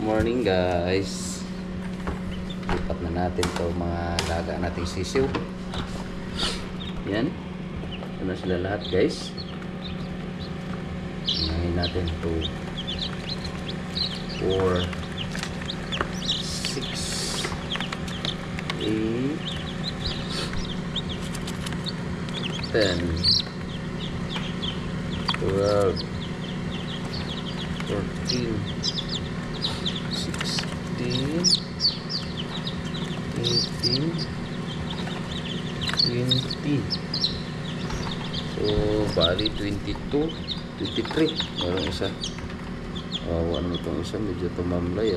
Morning guys. Lipat na natin to mga laga nating sisiw. Yan. Ito na sila lahat guys. Unahin natin 2, 4, 6, 8, 10, 12, 14, 16, 18, 20. So, bali 22, 23. Meron isa. Ano itong isa? Medyo tumamlay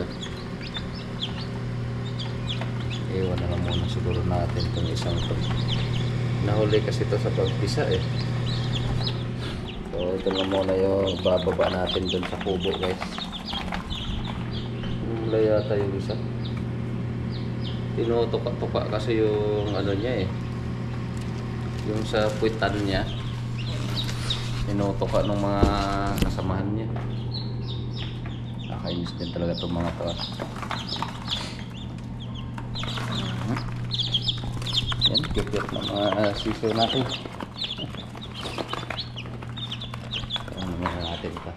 Ewan na lang muna siguro natin itong isang ito. Nahuli kasi ito sa pagpisa So, ito na muna yung bababa natin dun sa kubo guys. Wala yata yung isa. Tinutuka-tuka kasi yung ano niya yung sa puwitan niya. Tinutuka ng mga kasamahan niya. Nakainis din talaga itong mga to. Yan, cute ng mga sisiw natin. Ano naman natin ito.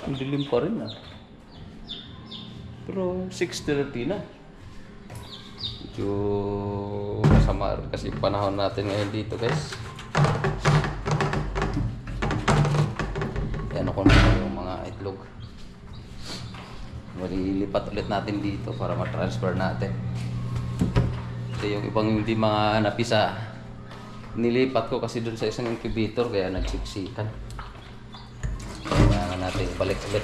Ang dilim pa rin Pero 6:30 na. Medyo masama rin kasi panahon natin ngayon dito guys. Yan ako na yung mga itlog. Malilipat ulit natin dito para ma-transfer natin. Kasi yung ibang hindi mga napisa, nilipat ko kasi dun sa isang incubator kaya nagsiksikan. Kailangan natin balik ulit.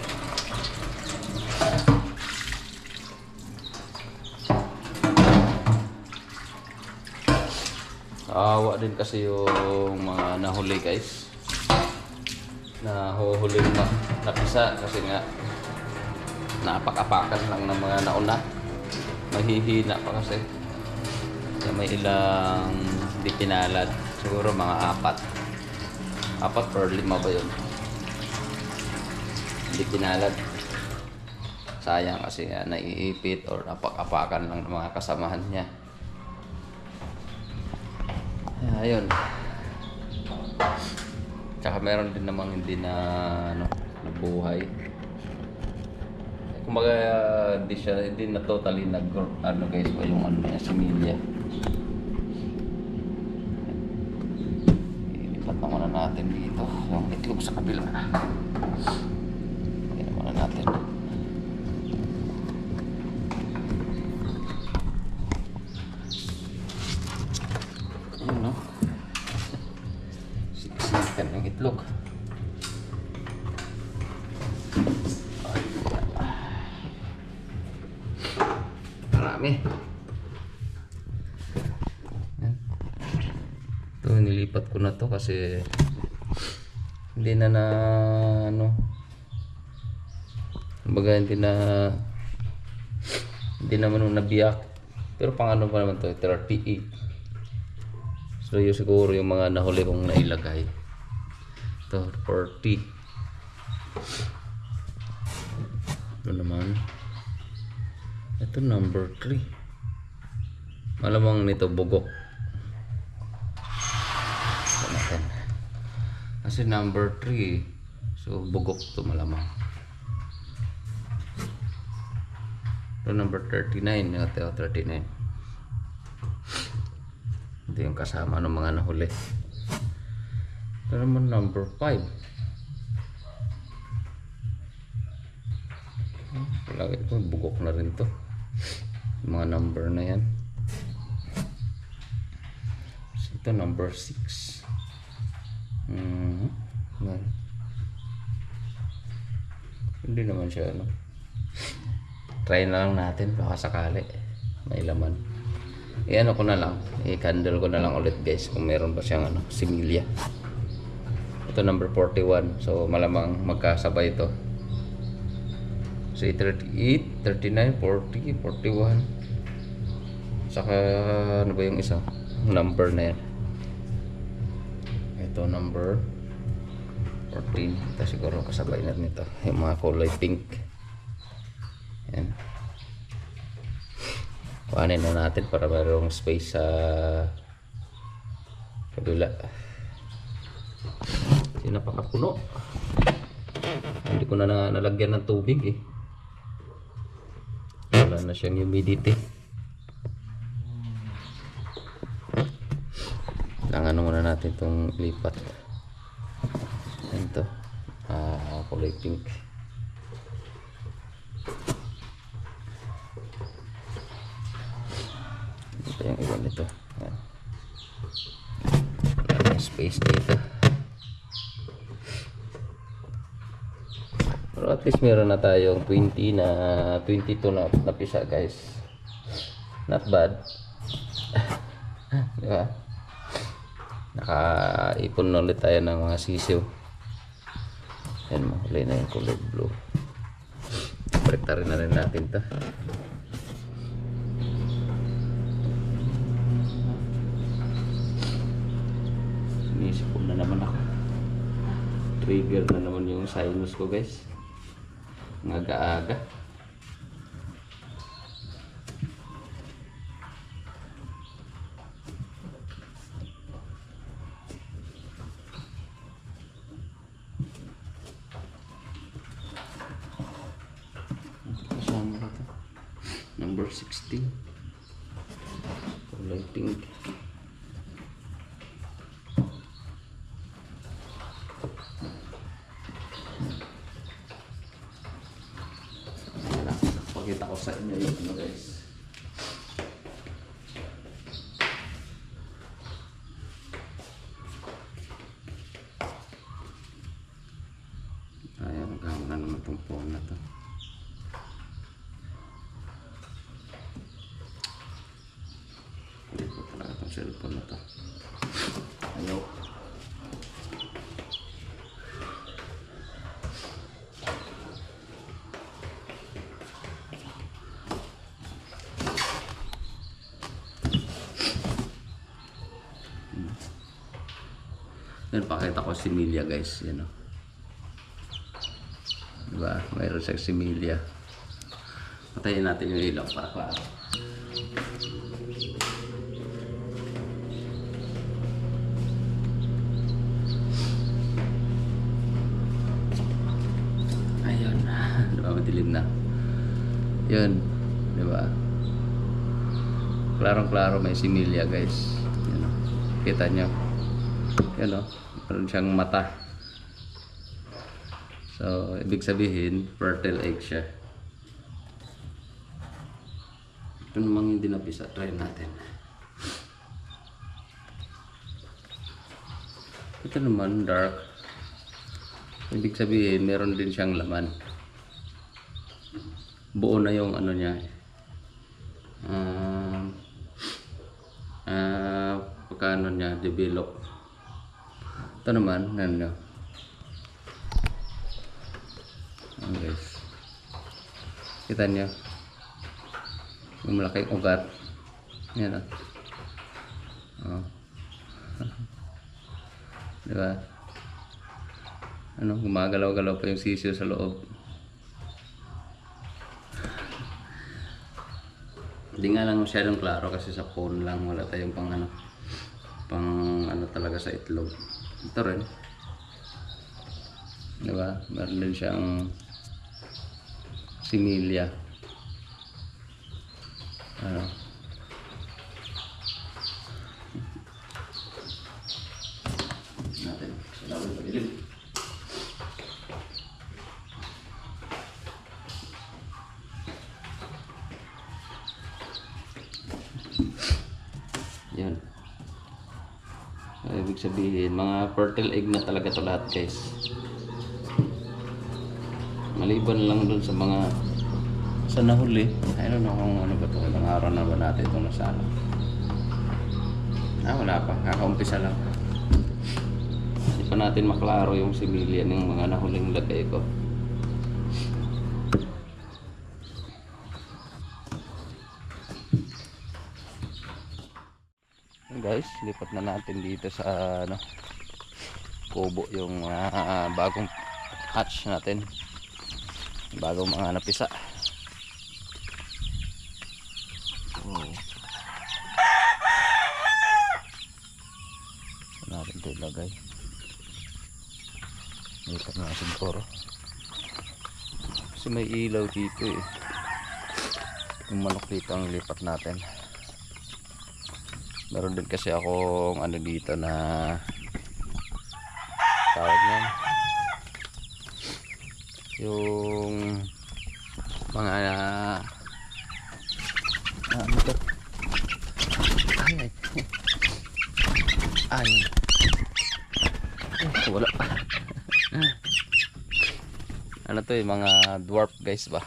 Awa din kasi yung mga nahuli guys. Nahuhuli na napisa kasi nga napak-apakan lang ng mga nauna. Mahihina pa kasi. May ilang di pinalad. Siguro mga 4 or 5 ba yun? Di pinalad. Sayang kasi nga naiipit or napak-apakan lang ng mga kasamahan niya. Ayun. Tsaka meron din namang hindi na nabuhay. Kumbaga hindi na totally guys ba yung similya. Ilipat na muna natin dito yung itlog sa kabila. Ilipat na muna natin. Siksikan yung itlog. Marami. Ito nilipat ko na to kasi hindi na kumbaga hindi naman nabiyak. Pero pang ano pa naman to, 38. So yun siguro yung mga nahuli kong nailagay. Ito 40. Ito naman. Ito number 3. Malamang nito bugok. Ito natin. Kasi number 3 so bugok to malamang. Ito number 39. Ito 39. Ito yung kasama ng mga nahuli. Ito naman number 5. Palagi ito, bugok na rin to. Yung mga number na yan. So, ito number 6. Hindi naman siya try na lang natin baka sakali may laman. Ano ko na lang, i-candle ko na lang ulit guys kung meron ba siyang similya. Ito number 41, so malamang magkasabay ito. So 38, 39, 40, 41. Saka ano ba yung isa? Number na yan. Ito number 14. Ito siguro kasabay na nito. Yung mga kulay pink. Yan. Kuhanin na natin para mayroong space sa kabila. Kasi napakapuno. Hindi ko na nalagyan ng tubig eh. Wala na siyang humidity. Lang ano muna natin itong lipat. Ito. Kulay pink. Ito yung iba nito. Ayan. May space dito. Pero at least meron na tayong 22 na pisa guys. Not bad. Diba? Nakaipon ulit tayo ng mga sisiw. Yan, mahuli na yung kulay blue. Baliktarin na rin natin ito. Sinisipon na naman ako. Trigger na naman yung sinus ko guys. Ngaga-aga. Kasama na ito. Number 16. Kulay pink. Pakita ko sa inyo yung ano guys. Ayan, nagkakaroon na naman itong phone na to. Hindi ko talaga itong cellphone na to. Ayaw. Yan, pakita ko similya guys, yan o. Diba? Mayroon siyang similya. Patayin natin yung ilaw para klaro. Ayun. Diba? Madilim na. Yun. Diba? Klarong-klaro may similya guys. Yan o. Kita nyo. Yan o. Meron siyang mata. So, ibig sabihin, fertile egg siya. Ito namang hindi napisa. Try natin. Ito naman, dark. Ibig sabihin, meron din siyang laman. Buo na yung ano niya. Pagkano niya, develop. Ito naman, ano. Ayan guys. Kita nyo. Yung malaking ugat. Yan o. Oh. Diba? Ano, gumagalaw-galaw pa yung sisiyo sa loob. Hindi nga lang masyadong klaro kasi sa phone lang. Wala tayong pang ano talaga sa itlog. Ito rin. Diba? Meron din siyang similya. Ano? Natin. Salamat pa dilim. Yan. Ibig sabihin, mga fertile egg na talaga ito lahat guys. Maliban lang dun sa mga sa nahuli. I don't know kung ano ba ito. Ilang araw na ba natin itong nasala. Wala pa. Kakaumpisa lang. Hindi pa natin maklaro yung similya ng mga nahuling lagay ko. Guys, lipat na natin dito sa kubo yung bagong hatch natin, bagong mga napisa. bagay. Lipat na siguro. Kasi may ilaw dito eh. Yung manok dito ang lipat natin. Meron din kasi akong ano dito na tawag niyan, yung mga ano to, ay wala ano to yung mga dwarf guys ba.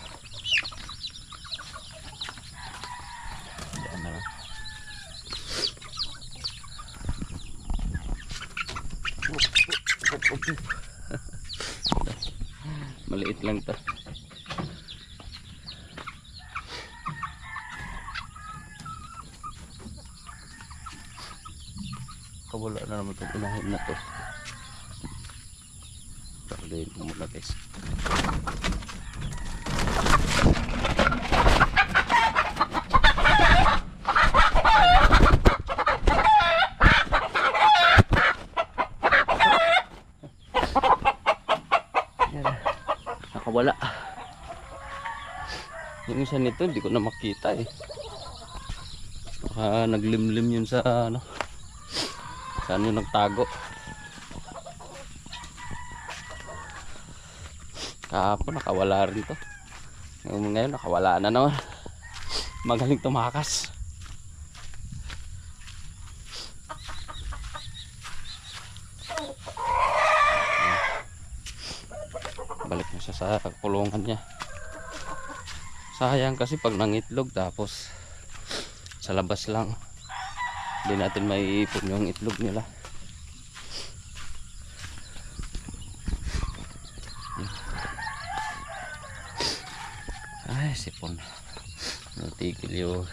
Maliit lang to. Wala na naman itong unahin na to. Pagdayin ko muna guys. Nakawala. Yung isa nito hindi ko na makita eh. Baka naglimlim yun sa ano, saan yung nagtago. Kahapon nakawala rin to. Ngayon nakawala na naman. Magaling tumakas. Balik na siya sa kulungan niya. Sayang kasi pag nangitlog tapos sa labas lang, hindi natin maiipon yung itlog nila. Ay, sipon. Natigil yung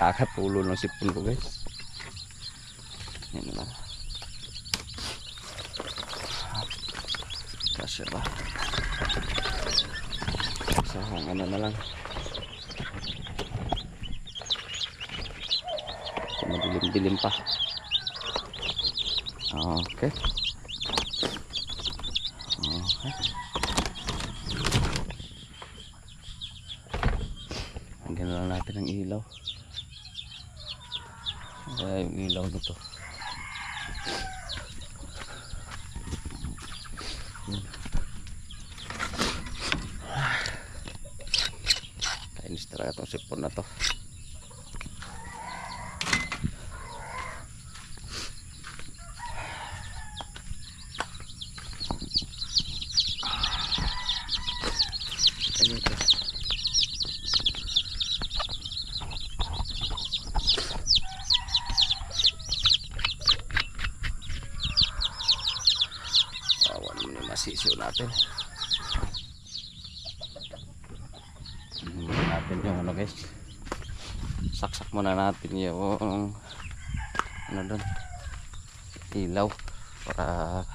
kakatulo ng sipon ko guys. Yan lang. Kasi ba? So, ano na lang. Madilim-dilim pa. Okay. Okay. Hanggang lang natin ang ilaw. Ay, yung ilaw nito. Kainis talaga itong sipon na to. Sisiw natin. Natin yung ano guys. Saksak muna natin yung ano doon, ilaw para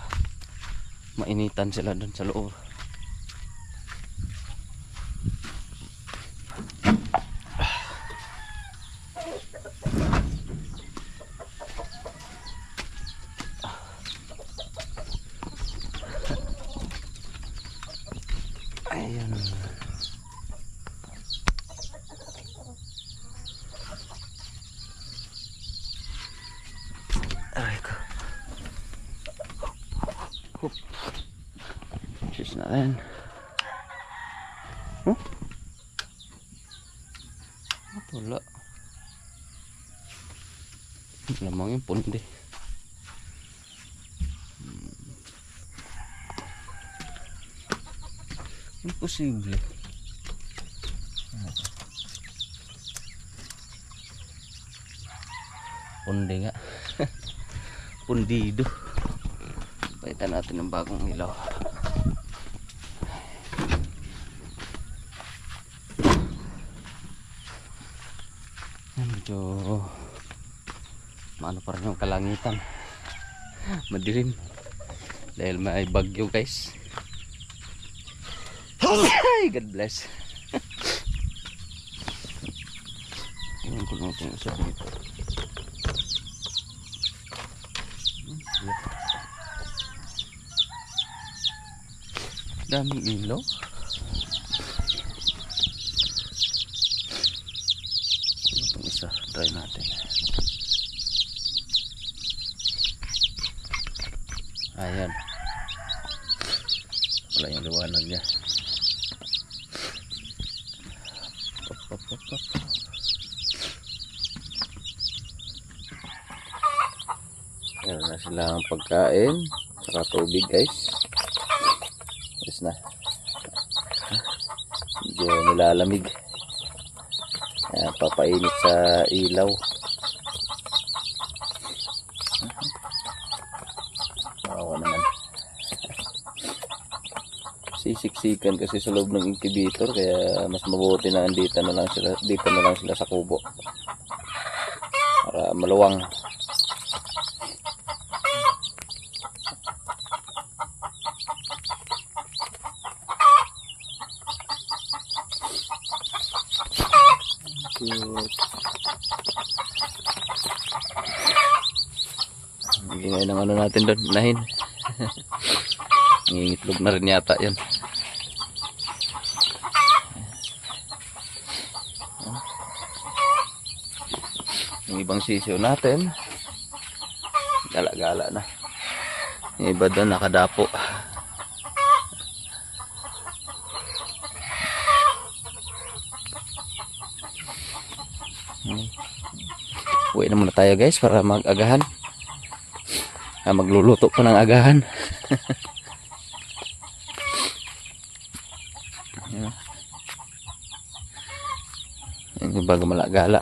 mainitan sila doon sa loob. Ayan. Aray ko. Hup. Cheers na rin. Huh? Wala. Lamang yung pundi. Imposible. Pundi nga. Pundido. Palitan natin ng bagong ilaw. Medyo maano pa rin yung kalangitan. Madilim. Dahil may bagyo guys. Ay, God bless. Ayan ko natin yung isa dito. Daming ilaw. Itong isa, try natin. Ayan. Wala yung liwanag niya. Pop. Meron na silang pagkain saka tubig guys. Yes na. Medyo nilalamig. Ayan, papainit sa ilaw. Awa naman. Sisiksikan kasi sa loob ng incubator, kaya mas mabuti na dito na lang sila sa kubo para maluwang. Hindi ngayon ang ano natin doon, nahin. Nangingitlog na rin yata yun. Yung ibang sisiyo natin, gala-gala na. Yung iba doon nakadapo. Uwi na muna tayo guys para mag-agahan. Magluluto pa ng agahan. Yung iba gumala-gala.